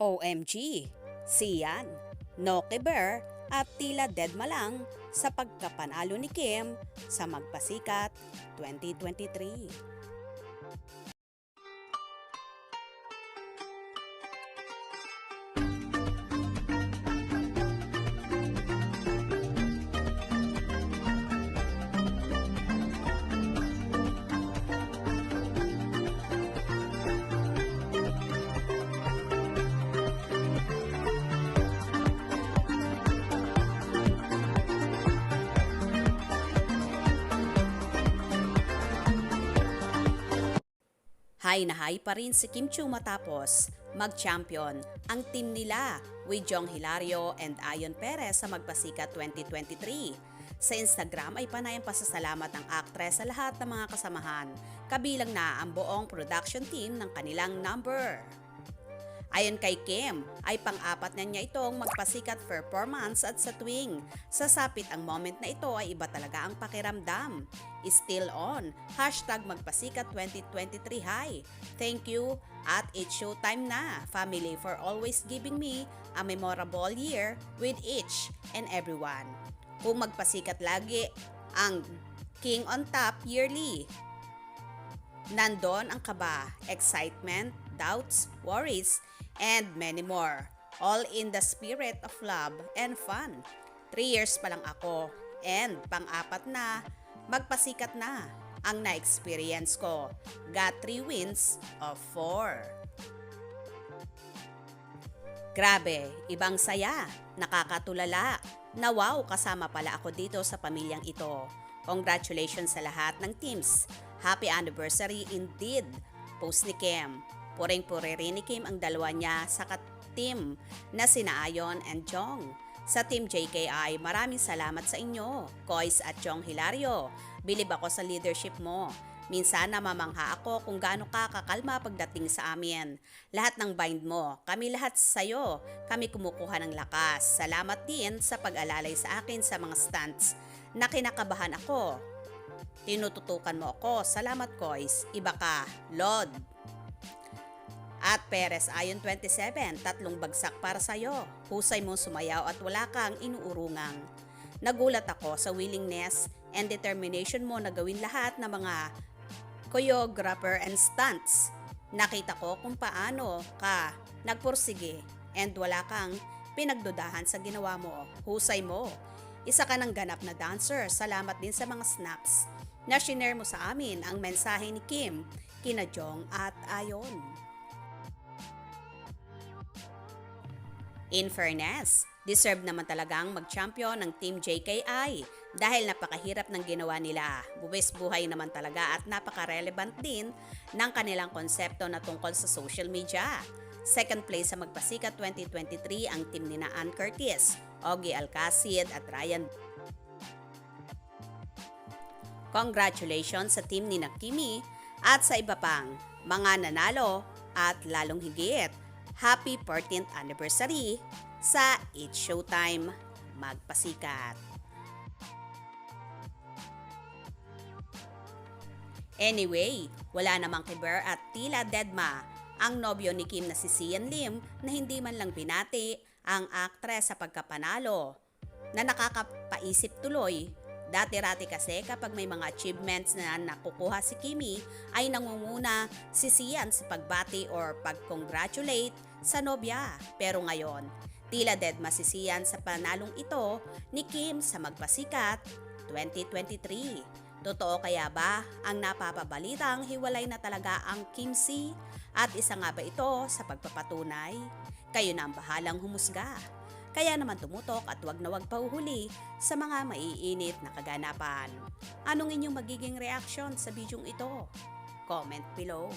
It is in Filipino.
OMG, Sian, Noki Bear at tila deadma lang sa pagkapanalo ni Kim sa Magpasikat 2023. High na high pa rin si Kim Chiu matapos mag-champion ang team nila with Jong Hilario and Ayon Perez sa Magpasikat 2023. Sa Instagram ay panayang pasasalamat ng aktres sa lahat ng mga kasamahan, kabilang na ang buong production team ng kanilang number. Ayon kay Kim, ay pang-apat na niya itong magpasikat performance at sa tuwing sasapit ang moment na ito ay iba talaga ang pakiramdam. Still on, #magpasikat 2023 hi. Thank you at it's showtime na, family, for always giving me a memorable year with each and everyone. Kung magpasikat lagi ang King on Top yearly, nandon ang kaba, excitement, doubts, worries, and many more. All in the spirit of love and fun. 3 years pa lang ako and pang-apat na magpasikat na ang na-experience ko. Got 3 wins of 4. Grabe, ibang saya, nakakatulala, na wow kasama pala ako dito sa pamilyang ito. Congratulations sa lahat ng teams. Happy anniversary indeed. Post ni Kim. Puring-puri rin ni Kim ang dalawa niya sa team na sina Ayon and Jong. Sa Team JKI, maraming salamat sa inyo, Kois at Jong Hilario. Bilib ako sa leadership mo. Minsan namamangha ako kung gaano ka kakalma pagdating sa amin. Lahat ng bind mo, kami lahat sa'yo. Kami kumukuha ng lakas. Salamat din sa pag-alalay sa akin sa mga stunts na kinakabahan ako. Tinututukan mo ako. Salamat, Kois. Iba ka, Lord. At Perez Ayon 27, 3 bagsak para sa'yo. Husay mong sumayaw at wala kang inuurungang. Nagulat ako sa willingness and determination mo na gawin lahat ng mga choreographer and stunts. Nakita ko kung paano ka nagpursige and wala kang pinagdudahan sa ginawa mo. Husay mo. Isa ka ng ganap na dancer. Salamat din sa mga snaps na shinare mo sa amin ang mensahe ni Kim, kina Jong at Ayon. In fairness, deserve naman talagang mag-champion ng Team JKI dahil napakahirap ng ginawa nila. Buwis buhay naman talaga at napaka-relevant din ng kanilang konsepto na tungkol sa social media. Second place sa Magpasikat 2023 ang team ni Ann Curtis, Ogie Alcacid at Ryan. Congratulations sa team ni Kimi at sa iba pang mga nanalo at lalong higit. Happy 14th anniversary sa It's Showtime Magpasikat. Anyway, wala namang kiber at tila deadma ang nobyo ni Kim na si Sian Lim na hindi man lang binati ang aktres sa pagkapanalo na nakakapaisip tuloy. Dati-rati kasi kapag may mga achievements na nakukuha si Kimi ay nangunguna si Sian sa pagbati or pag-congratulate sa nobya. Pero ngayon, tila deadma si Sian sa panalong ito ni Kim sa Magpasikat 2023. Totoo kaya ba ang napapabalitang hiwalay na talaga ang Kim C? At isa nga ba ito sa pagpapatunay? Kayo na ang bahalang humusga. Kaya naman tumutok at wag na wag pauhuli sa mga maiinit na kaganapan. Anong inyong magiging reaction sa bidyong ito? Comment below.